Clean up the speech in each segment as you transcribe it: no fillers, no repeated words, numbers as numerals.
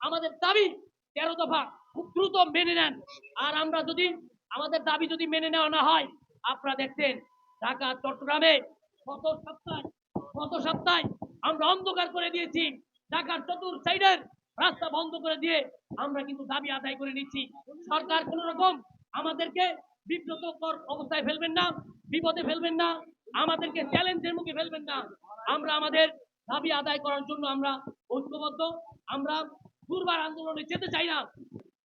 আমাদের দাবি 13 দফা খুব দ্রুত মেনে নেন। আর আমরা যদি আমাদের দাবি যদি মেনে নেওয়া না হয়, আপনারা দেখছেন ঢাকা চট্টগ্রামে গত সপ্তাহে আমরা অন্ধকার করে দিয়েছি। ঢাকার চতুর সাইডের রাস্তা বন্ধ করে দিয়ে আমরা কিন্তু দাবি আদায় করে নিচ্ছি। সরকার কোন রকম আমাদেরকে বিব্রতকর অবস্থায় ফেলবেন না, বিপদে ফেলবেন না, আমাদেরকে চ্যালেঞ্জের মুখে ফেলবেন না। আমরা আমাদের দাবি আদায় করার জন্য আমরা ঐক্যবদ্ধ। আমরা দুর্বার আন্দোলনে যেতে চাই না।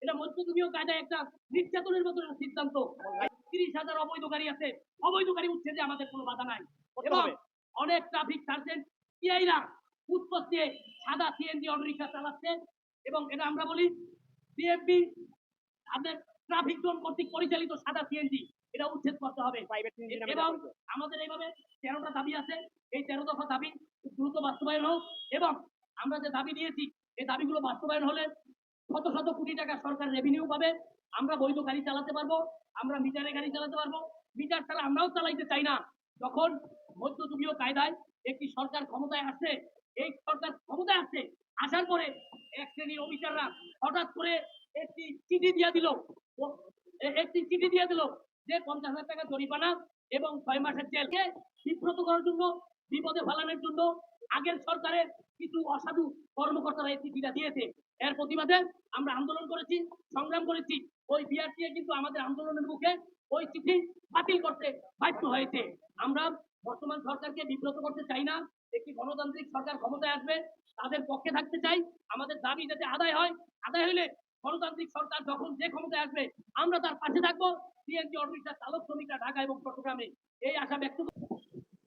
এটা মধ্যযুগীয় কায়দায় একটা নির্যাতনের মতো সিদ্ধান্ত। 30,000 অবৈধ গাড়ি আছে, অবৈধ গাড়ি উচ্ছেদে আমাদের কোনো বাধা নাই। এবং অনেক ট্রাফিক সার্জেন্ট পিআইরা উৎপত দিয়ে সাদা সিএনজি অটোরিকশা চালাচ্ছে। এবং এটা আমরা বলি বিএমপি আমাদের ট্রাফিক জোন কর্তৃক পরিচালিত সাদা সিএনজি, এটা উচ্ছেদ করতে হবে। এবং আমাদের এইভাবে 13টা দাবি আছে। এই 13 দফা দাবি দ্রুত বাস্তবায়ন হোক। এবং আমরা যে দাবি দিয়েছি এই দাবিগুলো বাস্তবায়ন হলে শত শত কোটি টাকা সরকার রেভিনিউ পাবে। আমরা বৈধ গাড়ি চালাতে পারবো, আমরা মিটারে গাড়ি চালাতে পারবো। মিটার ছাড়া আমরাও চালাইতে চাই না। যখন মধ্যযুগীয় কায়দায় একটি সরকার ক্ষমতায় আসছে, এই সরকার ক্ষমতায় আসছে, আসার পরে এক শ্রেণীর অফিসাররা হঠাৎ করে একটি চিঠি দিয়ে দিল যে 50,000 টাকা জরিমানা এবং 6 মাসের জেলকে বিব্রত করার জন্য, বিপদে ফেলানোর জন্য আগের সরকারের কিছু অসাধু কর্মকর্তারা এই চিঠিটা দিয়েছে। এর প্রতিবাদে আমরা আন্দোলন করেছি, সংগ্রাম করেছি। ওই বিআরটিএ কিন্তু আমাদের আন্দোলনের মুখে ওই চিঠি বাতিল করতে বাধ্য হয়েছে। আমরা বর্তমান সরকারকে বিব্রত করতে চাই না। একটি গণতান্ত্রিক সরকার ক্ষমতায় আসবে, তাদের পক্ষে থাকতে চাই। আমাদের দাবি যাতে আদায় হয়, আদায় হইলে গণতান্ত্রিক সরকার যখন যে ক্ষমতায় আসবে আমরা তার পাশে থাকবো। সিএনজি অটোরিকশা চালক শ্রমিকরা ঢাকা এবং চট্টগ্রামে এই আশা ব্যক্ত।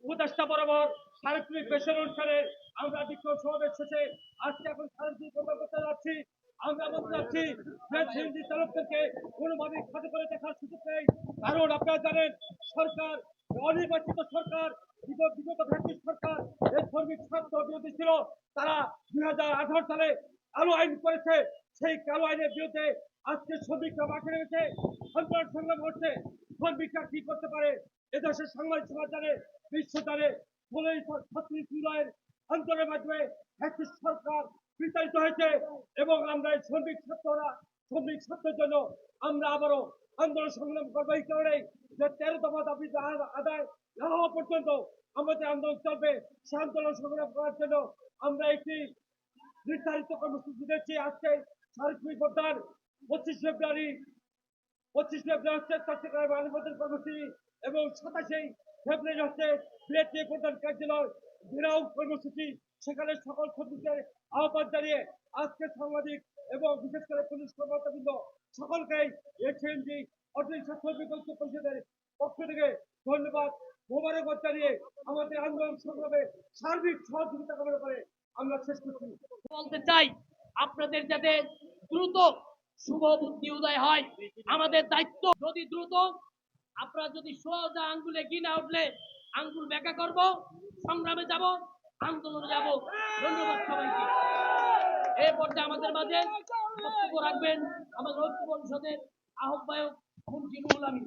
উপদেষ্টা বরাবর সার্বজনীন বেসর অনুষ্ঠানে আমরা বিক্ষোভ সমাবেশ শেষে আজকে এখন সার্বজনীন প্রোগ্রাম করতে যাচ্ছি। আমরা বলতে যাচ্ছি যে সিএনজি চালকদেরকে কোনোভাবেই খাটো করে দেখার সুযোগ নেই। কারণ আপনারা জানেন সরকার অনির্বাচিত সরকার, বিগত ব্রিটিশ সরকার এই শ্রমিক স্বার্থ বিরোধী ছিল। তারা 2018 সালে কালো আইন করেছে। সেই কালো আইনের বিরুদ্ধে আজকে শ্রমিকরা মাঠে নেমেছে, সংগ্রাম হচ্ছে। শ্রমিকরা কি করতে পারে এদেশের সাংবাদিক সমাজ জানে, বিশ্ব জানে। 16 জুলাইয়ের আন্দোলনের মাধ্যমে একটি সরকার বিতাড়িত হয়েছে এবং আমরা এই শ্রমিক ছাত্রের জন্য আমরা আবারও আন্দোলন সংগ্রাম করবো। এই কারণে যে 13 দফা দাবি আদায় না হওয়া পর্যন্ত আমাদের আন্দোলন চলবে। সে আন্দোলন সংগ্রাম করার জন্য আমরা একটি নির্ধারিত কর্মসূচি দিচ্ছি। আজকে সার্বিক ভোটার 25 ফেব্রুয়ারি হচ্ছে চট্টগ্রাম মানববন্ধন কর্মসূচি এবং 27 ফেব্রুয়ারি হচ্ছে বিএনপি প্রধান কার্যালয় ঘেরাও কর্মসূচি। সেখানে সকল শ্রমিকদের আহ্বান জানিয়ে আজকে সাংবাদিক এবং বিশেষ করে পুলিশ কর্মকর্তাবৃন্দ সকলকেই সিএনজি অটোরিকশা শ্রমিক ঐক্য পরিষদের পক্ষ থেকে ধন্যবাদ মোবারকবাদ জানিয়ে আমাদের আন্দোলন সংগ্রামে সার্বিক সহযোগিতা কামনা করে আমরা শেষ করছি। বলতে চাই আপনাদের যাতে দ্রুত শুভ বুদ্ধি উদয় হয়। আমাদের দায়িত্ব যদি দ্রুত আপনারা যদি সোজা আঙ্গুলে কি না উঠলে আঙ্গুল ব্যাখ্যা করব, সংগ্রামে যাব, আন্দোলনে যাব। ধন্যবাদ সবাইকে। এই পর্যায়ে আমাদের মাঝে বক্তব্য রাখবেন আমাদের ঐক্য পরিষদের আহ্বায়ক মুন্সি নুরুল আমিন।